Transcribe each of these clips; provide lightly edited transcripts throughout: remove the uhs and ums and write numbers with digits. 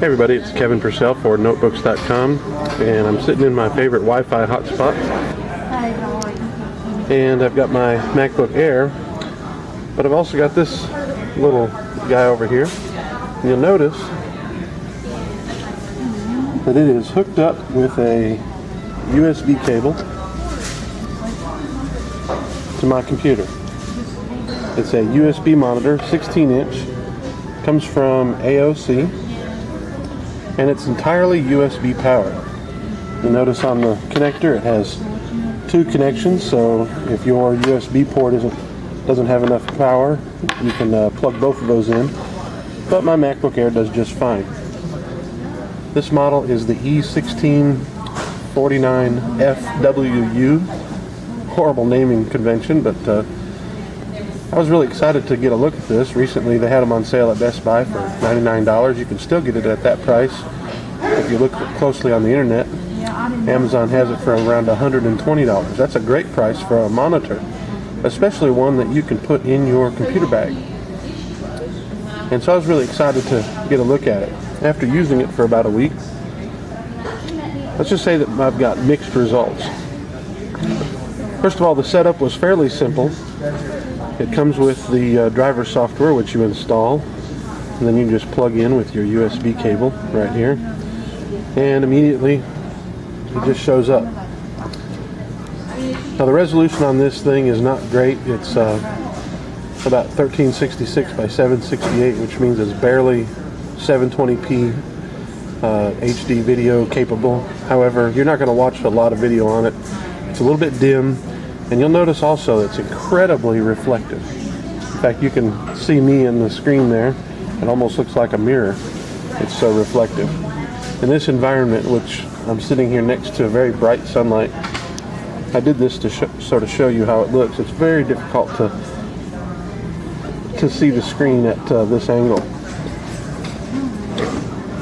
Hey everybody, it's Kevin Purcell for Notebooks.com, and I'm sitting in my favorite Wi-Fi hotspot. And I've got my MacBook Air, but I've also got this little guy over here. And you'll notice that it is hooked up with a USB cable to my computer. It's a USB monitor, 16-inch, comes from AOC. And it's entirely USB powered. You'll notice on the connector it has two connections, so if your USB port doesn't have enough power, you can plug both of those in. But my MacBook Air does just fine. This model is the e1649Fwu. Horrible naming convention, but I was really excited to get a look at this. Recently they had them on sale at Best Buy for $99. You can still get it at that price if you look closely on the internet. Amazon has it for around $120. That's a great price for a monitor, especially one that you can put in your computer bag. And so I was really excited to get a look at it. After using it for about a week, let's just say that I've got mixed results. First of all, the setup was fairly simple. It comes with the driver software, which you install, and then you can just plug in with your USB cable right here, and immediately it just shows up. Now the resolution on this thing is not great. It's about 1366 by 768, which means it's barely 720p HD video capable. However, you're not going to watch a lot of video on it. It's a little bit dim. And you'll notice also it's incredibly reflective. In fact, you can see me in the screen there. It almost looks like a mirror. It's so reflective. In this environment, which I'm sitting here next to very bright sunlight, I did this to sort of show you how it looks. It's very difficult to see the screen at this angle.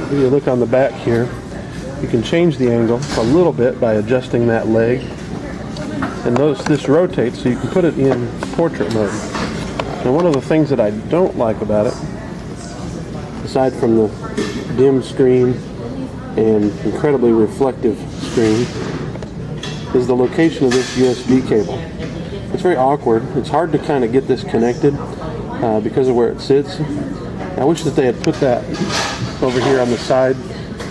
If you look on the back here, you can change the angle a little bit by adjusting that leg. And notice this rotates, so you can put it in portrait mode. And one of the things that I don't like about it, aside from the dim screen and incredibly reflective screen, is the location of this USB cable. It's very awkward. It's hard to kind of get this connected because of where it sits. I wish that they had put that over here on the side.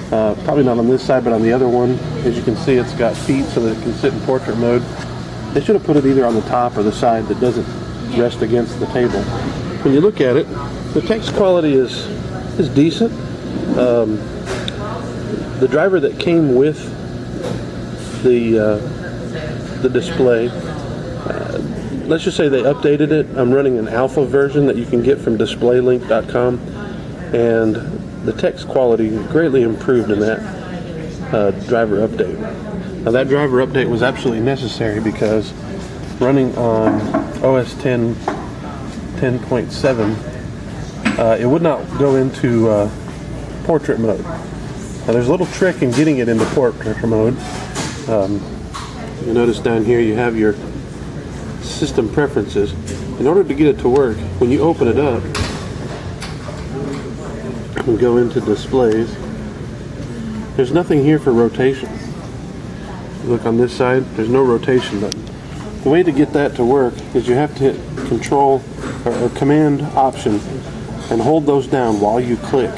Probably not on this side, but on the other one. As you can see, it's got feet so that it can sit in portrait mode. They should have put it either on the top or the side that doesn't rest against the table. When you look at it, the text quality is decent. The driver that came with the display, let's just say they updated it. I'm running an alpha version that you can get from displaylink.com, and the text quality greatly improved in that driver update. Now that driver update was absolutely necessary because running on OS 10.7, it would not go into portrait mode. Now there's a little trick in getting it into portrait mode. You notice down here you have your system preferences. In order to get it to work, when you open it up and go into displays, there's nothing here for rotation. Look on this side, there's no rotation button. The way to get that to work is you have to hit Control or Command Option and hold those down while you click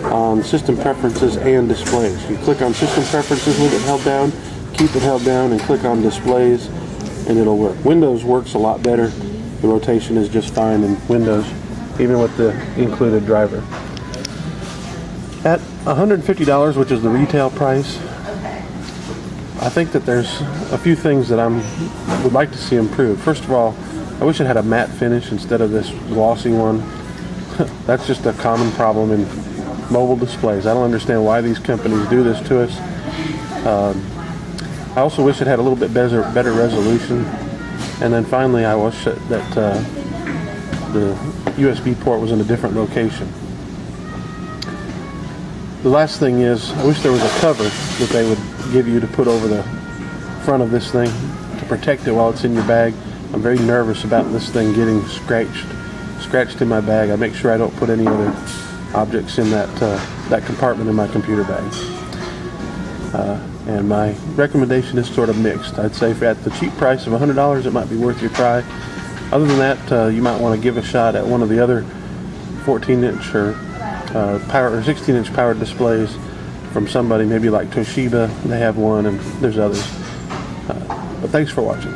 on System Preferences and Displays. You click on System Preferences with it held down, keep it held down, and click on Displays, and it'll work. Windows works a lot better. The rotation is just fine in Windows, even with the included driver. At $150, which is the retail price, I think that there's a few things that I would like to see improved. First of all, I wish it had a matte finish instead of this glossy one. That's just a common problem in mobile displays. I don't understand why these companies do this to us. I also wish it had a little bit better resolution. And then finally, I wish that the USB port was in a different location. The last thing is, I wish there was a cover that they would give you to put over the front of this thing to protect it while it's in your bag. I'm very nervous about this thing getting scratched in my bag. I make sure I don't put any other objects in that compartment in my computer bag. And my recommendation is sort of mixed. I'd say at the cheap price of $100, it might be worth your try. Other than that, you might want to give a shot at one of the other 14-inch or 16-inch powered displays from somebody maybe like Toshiba. They have one, and there's others. But thanks for watching.